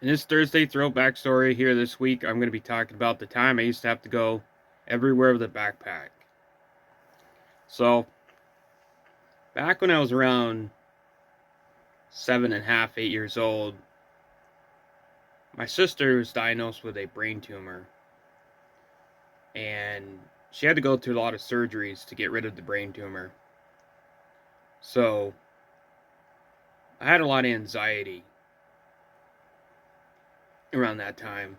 In this Thursday throwback story here this week, I'm going to be talking about the time I used to have to go everywhere with a backpack. So, back when I was around 7.5, 8 years old, my sister was diagnosed with a brain tumor, and she had to go through a lot of surgeries to get rid of the brain tumor. So, I had a lot of anxiety around that time,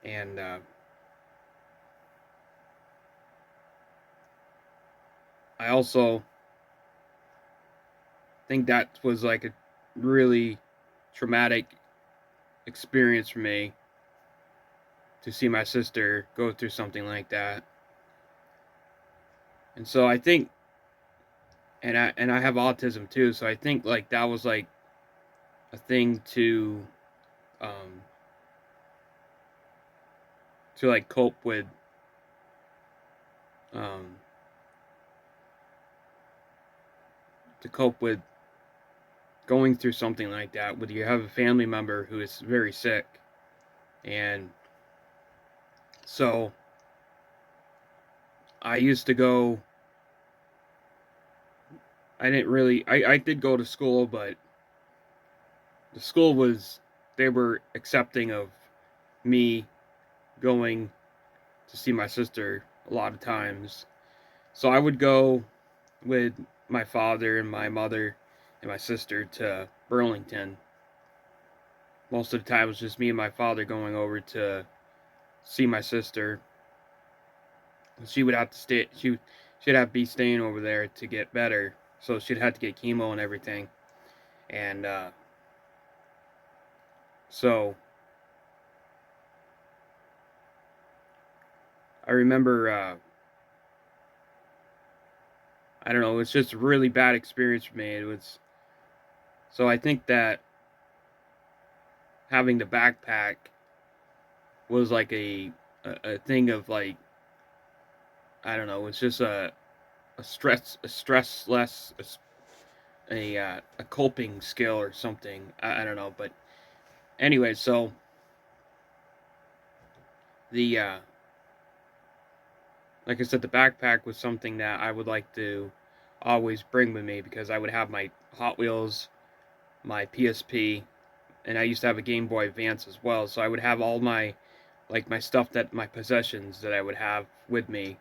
and I also think that was like a really traumatic experience for me to see my sister go through something like that. And so I think, and I have autism too, so I think like that was like a thing um to like cope with um to cope with going through something like that, whether you have a family member who is very sick. And so I used to go, I did go to school, but the school was, they were accepting of me going to see my sister a lot of times. So I would go with my father and my mother and my sister to Burlington. Most of the time it was just me and my father going over to see my sister. She would have to stay, she'd have to be staying over there to get better. So she'd have to get chemo and everything. And so I remember, I don't know, it was just a really bad experience for me. It was, so I think that having the backpack was like a thing of like, I don't know, it's just a stress less, a coping skill or something. I don't know, but anyway, so the like I said, the backpack was something that I would like to always bring with me because I would have my Hot Wheels, my PSP, and I used to have a Game Boy Advance as well. So I would have all my, like, my stuff, that my possessions that I would have with me,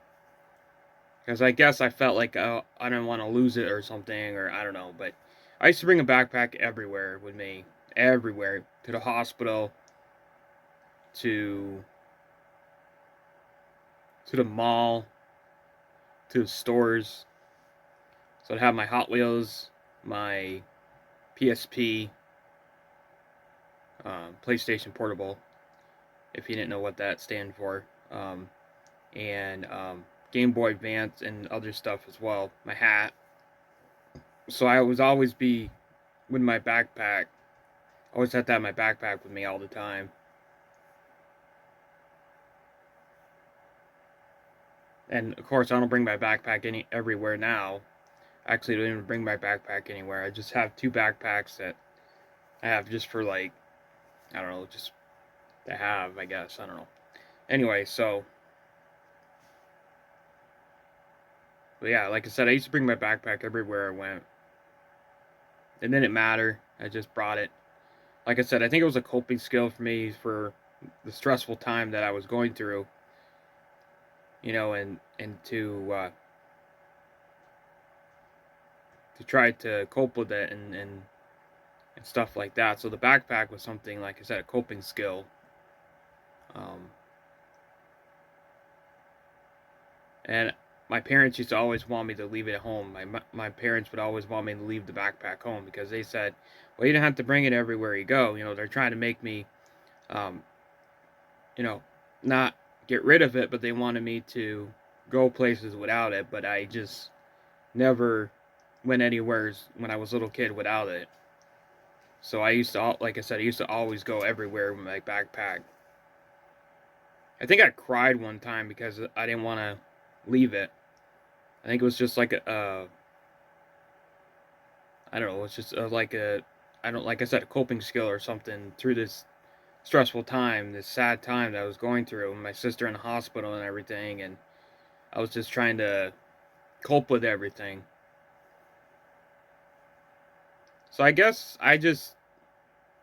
because I guess I felt like I didn't want to lose it or something, or I don't know. But I used to bring a backpack everywhere with me, everywhere, to the hospital, to the mall, to the stores. So I'd have my Hot Wheels, my PSP, PlayStation Portable, if you didn't know what that stand for, and Game Boy Advance and other stuff as well. My hat. So I was always be with my backpack. Always had to have my backpack with me all the time. And of course, I don't bring my backpack everywhere now. Actually, I don't even bring my backpack anywhere. I just have two backpacks that I have just for, like, I don't know, just to have, I guess. I don't know. Anyway, so, but yeah, like I said, I used to bring my backpack everywhere I went. It didn't matter. I just brought it. Like I said, I think it was a coping skill for me for the stressful time that I was going through, and to try to cope with it, and stuff like that. So the backpack was something, like I said, a coping skill. Um, and my parents used to always want me to leave it at home. My parents would always want me to leave the backpack home because they said, "Well, you don't have to bring it everywhere you go." They're trying to make me, um, you know, not get rid of it, but they wanted me to go places without it. But I just never went anywhere when I was a little kid without it. So I used to, like I said, I used to always go everywhere with my backpack. I think I cried one time because I didn't want to leave it. I think it was just like I don't know, it's just like I don't, like I said, a coping skill or something through this stressful time, this sad time that I was going through, my sister in the hospital and everything, and I was just trying to cope with everything. So I guess I just,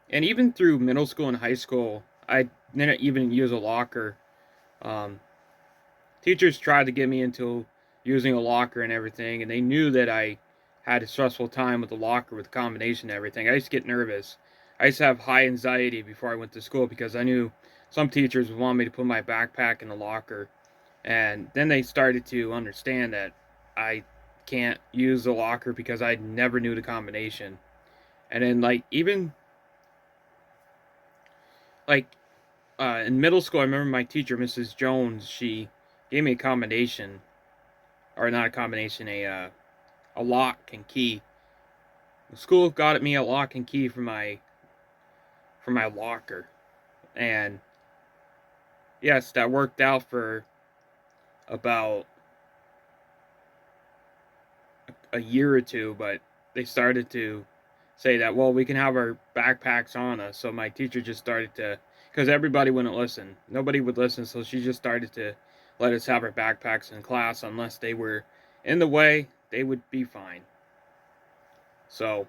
and even through middle school and high school, I didn't even use a locker. Um, Teachers tried to get me into using a locker and everything, and they knew that I had a stressful time with the locker with the combination and everything. I used to get nervous. I used to have high anxiety before I went to school because I knew some teachers would want me to put my backpack in the locker. And then they started to understand that I can't use the locker because I never knew the combination. And then, like, even like in middle school, I remember my teacher, Mrs. Jones, she gave me a combination, or not a combination, a lock and key. The school got me a lock and key for my locker, and yes, that worked out for about a year or two. But they started to say that, well, we can have our backpacks on us. So my teacher just started to, because everybody wouldn't listen, nobody would listen. So she just started to let us have our backpacks in class unless they were in the way. They would be fine. So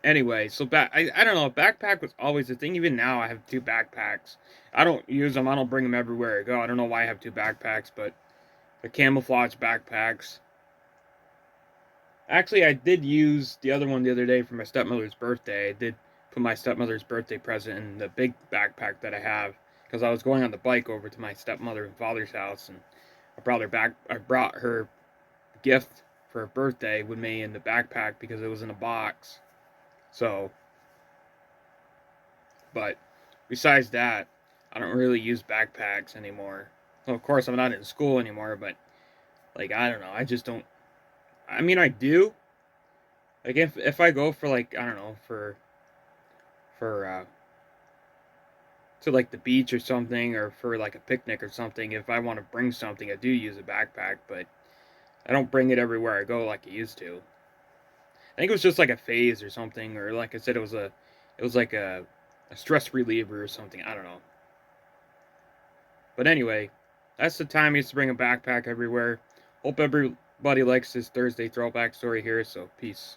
anyway, so I don't know. Backpack was always a thing. Even now, I have two backpacks. I don't use them. I don't bring them everywhere I go. I don't know why I have two backpacks, but the camouflage backpacks. Actually, I did use the other one the other day for my stepmother's birthday. I did put my stepmother's birthday present in the big backpack that I have because I was going on the bike over to my stepmother and father's house, and I brought her back. I brought her gift for her birthday with me in the backpack because it was in a box. So, but besides that, I don't really use backpacks anymore. Well, of course, I'm not in school anymore, but like I don't know. I just don't. I mean, I do. Like if I go for like I don't know for to like the beach or something, or for like a picnic or something, if I want to bring something, I do use a backpack, but I don't bring it everywhere I go like I used to. I think it was just like a phase or something, or like I said, it was like a stress reliever or something. I don't know. But anyway, that's the time I used to bring a backpack everywhere. Hope everybody likes this Thursday throwback story here, so peace.